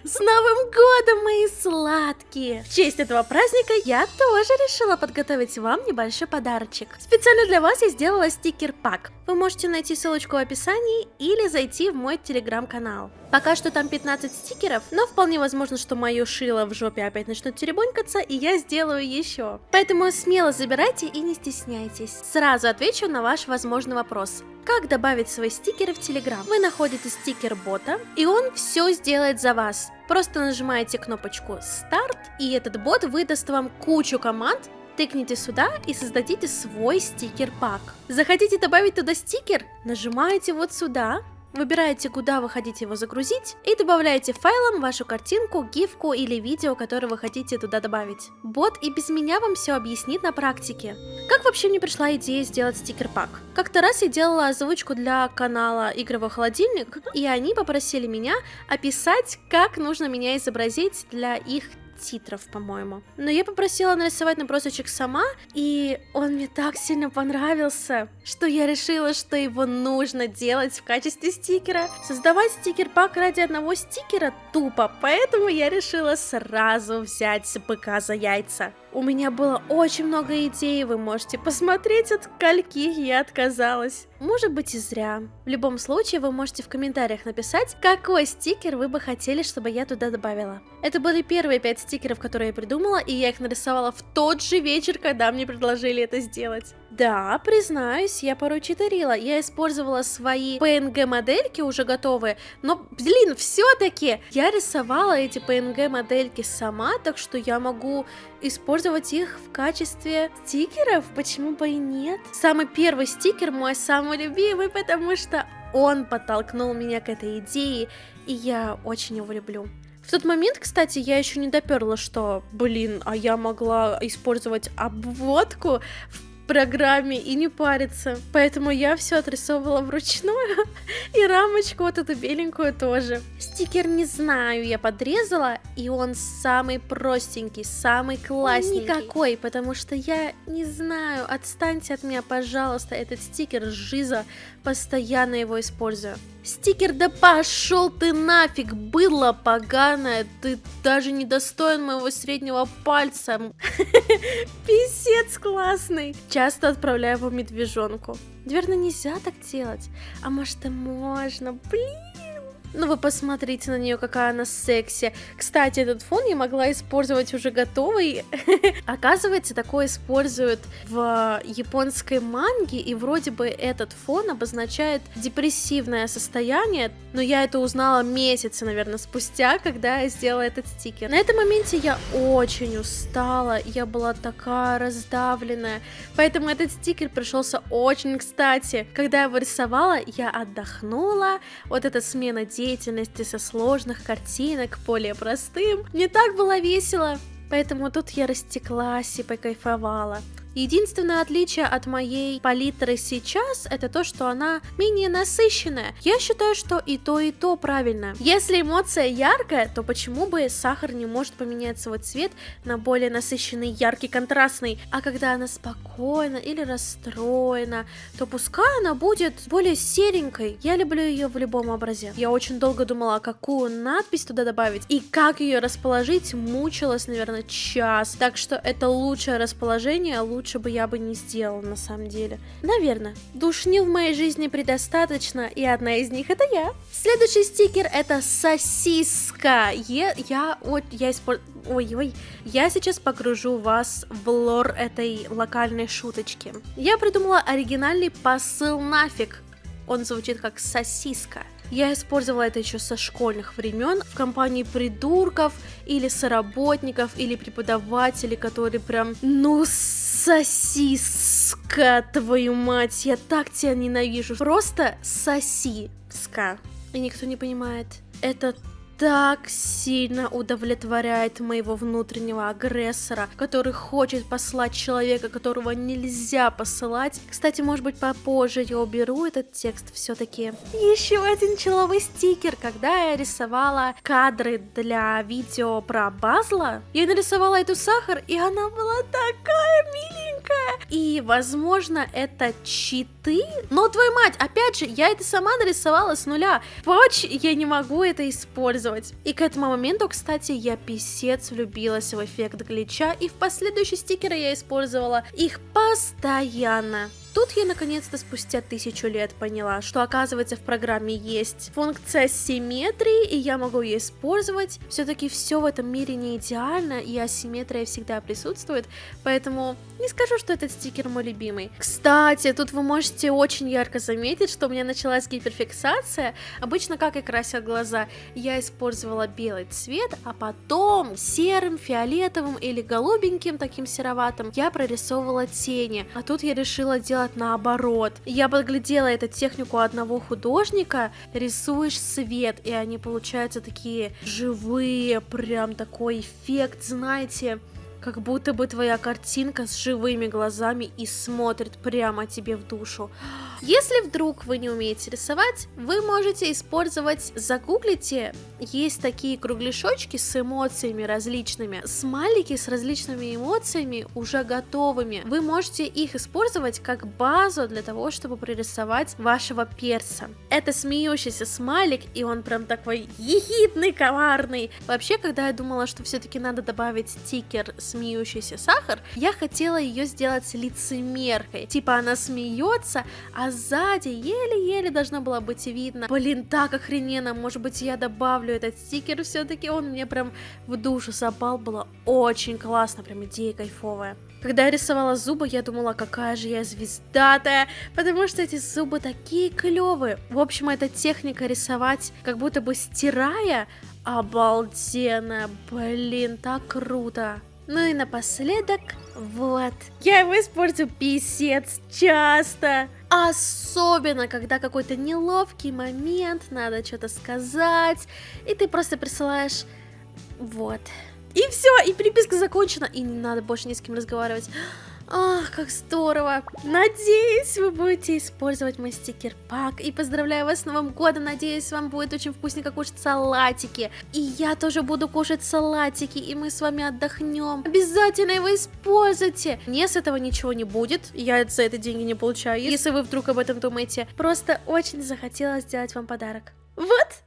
С Новым годом, мои сладкие! В честь этого праздника я тоже решила подготовить вам небольшой подарочек. Специально для вас я сделала стикер-пак. Вы можете найти ссылочку в описании или зайти в мой телеграм-канал. Пока что там 15 стикеров, но вполне возможно, что мое шило в жопе опять начнут теребонькаться, и я сделаю еще. Поэтому смело забирайте и не стесняйтесь. Сразу отвечу на ваш возможный вопрос. Как добавить свои стикеры в Telegram? Вы находите стикер-бота, и он все сделает за вас. Просто нажимаете кнопочку «Старт», и этот бот выдаст вам кучу команд. Тыкните сюда и создадите свой стикер-пак. Захотите добавить туда стикер? Нажимаете вот сюда. Выбираете, куда вы хотите его загрузить, и добавляете файлом вашу картинку, гифку или видео, которое вы хотите туда добавить. Бот и без меня вам все объяснит на практике. Как вообще мне пришла идея сделать стикер-пак? Как-то раз я делала озвучку для канала Игровой холодильник, и они попросили меня описать, как нужно меня изобразить для их титров, по-моему. Но я попросила нарисовать набросочек сама, и он мне так сильно понравился, что я решила, что его нужно делать в качестве стикера. Создавать стикер-пак ради одного стикера тупо, поэтому я решила сразу взять быка за яйца. У меня было очень много идей, вы можете посмотреть, от каких я отказалась. Может быть и зря. В любом случае, вы можете в комментариях написать, какой стикер вы бы хотели, чтобы я туда добавила. Это были первые 5 стикеров, которые я придумала, и я их нарисовала в тот же вечер, когда мне предложили это сделать. Да, признаюсь, я порой читерила. Я использовала свои PNG-модельки уже готовые, но, блин, все-таки я рисовала эти PNG-модельки сама, так что я могу использовать их в качестве стикеров, почему бы и нет? Самый первый стикер мой самый любимый, потому что он подтолкнул меня к этой идее, и я очень его люблю. В тот момент, кстати, я еще не доперла, что, блин, а я могла использовать обводку в программе и не париться. Поэтому я все отрисовывала вручную. И рамочку вот эту беленькую тоже. Стикер не знаю, я подрезала, и он самый простенький, самый классненький. Никакой, потому что я не знаю. Отстаньте от меня, пожалуйста. Этот стикер жиза, постоянно его использую. Стикер, да пошел ты нафиг, быдло поганое, ты даже не достоин моего среднего пальца. Писец классный. Часто отправляю его медвежонку. Наверное, нельзя так делать. А может и можно, блин. Ну вы посмотрите на нее, какая она секси. Кстати, этот фон я могла использовать уже готовый. Оказывается, такое используют в японской манге, и вроде бы этот фон обозначает депрессивное состояние, но я это узнала месяцы, наверное, спустя, когда я сделала этот стикер. На этом моменте я очень устала, я была такая раздавленная, поэтому этот стикер пришелся очень кстати. Когда я его рисовала, я отдохнула, вот эта смена деятельности со сложных картинок к более простым. Мне так было весело, поэтому тут я растеклась и покайфовала. Единственное отличие от моей палитры сейчас, это то, что она менее насыщенная. Я считаю, что и то правильно. Если эмоция яркая, то почему бы сахар не может поменять свой цвет на более насыщенный, яркий, контрастный? А когда она спокойна или расстроена, то пускай она будет более серенькой. Я люблю ее в любом образе. Я очень долго думала, какую надпись туда добавить и как ее расположить. Мучилась, наверное, час. Так что это лучшее расположение, лучше бы я бы не сделала на самом деле. Наверное. Душнил в моей жизни предостаточно, и одна из них это я. Следующий стикер это сосиска. Я сейчас погружу вас в лор этой локальной шуточки. Я придумала оригинальный посыл нафиг. Он звучит как сосиска. Я использовала это еще со школьных времен в компании придурков или соработников или преподавателей, которые прям, ну сосиска, твою мать, я так тебя ненавижу. Просто сосиска. И никто не понимает. Это так сильно удовлетворяет моего внутреннего агрессора, который хочет послать человека, которого нельзя посылать. Кстати, может быть, попозже я уберу этот текст все-таки. Еще один человый стикер. Когда я рисовала кадры для видео про Базла, я нарисовала эту сахар, и она была такая миленькая. маленькая. И, возможно, это читы. Но, твою мать, опять же, я это сама нарисовала с нуля. Патч, я не могу это использовать. И к этому моменту, кстати, я писец влюбилась в эффект глича, и в последующие стикеры я использовала их постоянно. Тут я наконец-то спустя 1000 лет поняла, что оказывается в программе есть функция симметрии, и я могу ее использовать. Все-таки все в этом мире не идеально, и асимметрия всегда присутствует, поэтому не скажу, что этот стикер мой любимый. Кстати, тут вы можете очень ярко заметить, что у меня началась гиперфиксация. Обычно как и красят глаза, я использовала белый цвет, а потом серым, фиолетовым или голубеньким, таким сероватым, я прорисовывала тени. А тут я решила делать наоборот. Я подглядела эту технику одного художника, рисуешь свет, и они получаются такие живые, прям такой эффект, знаете, как будто бы твоя картинка с живыми глазами и смотрит прямо тебе в душу. Если вдруг вы не умеете рисовать, вы можете использовать, загуглите, есть такие кругляшочки с эмоциями различными, смайлики с различными эмоциями уже готовыми. Вы можете их использовать как базу для того, чтобы прорисовать вашего перса. Это смеющийся смайлик, и он прям такой ехидный, коварный. Вообще, когда я думала, что все-таки надо добавить стикер смеющийся сахар, я хотела ее сделать лицемеркой. Типа она смеется, а сзади еле-еле должно было быть видно. Блин, так охрененно, может быть, я добавлю этот стикер, все-таки он мне прям в душу запал, было очень классно, прям идея кайфовая. Когда я рисовала зубы, я думала, какая же я звездатая, потому что эти зубы такие клевые. В общем, эта техника рисовать, как будто бы стирая, обалденно, блин, так круто. Ну и напоследок, вот, я его использую писец часто. Особенно, когда какой-то неловкий момент, надо что-то сказать, и ты просто присылаешь вот. И все, и переписка закончена, и не надо больше ни с кем разговаривать. Ах, как здорово! Надеюсь, вы будете использовать мой стикер-пак. И поздравляю вас с Новым годом! Надеюсь, вам будет очень вкусненько кушать салатики. И я тоже буду кушать салатики, и мы с вами отдохнем. Обязательно его используйте! Мне с этого ничего не будет, я за это деньги не получаю. Если вы вдруг об этом думаете, просто очень захотела сделать вам подарок. Вот!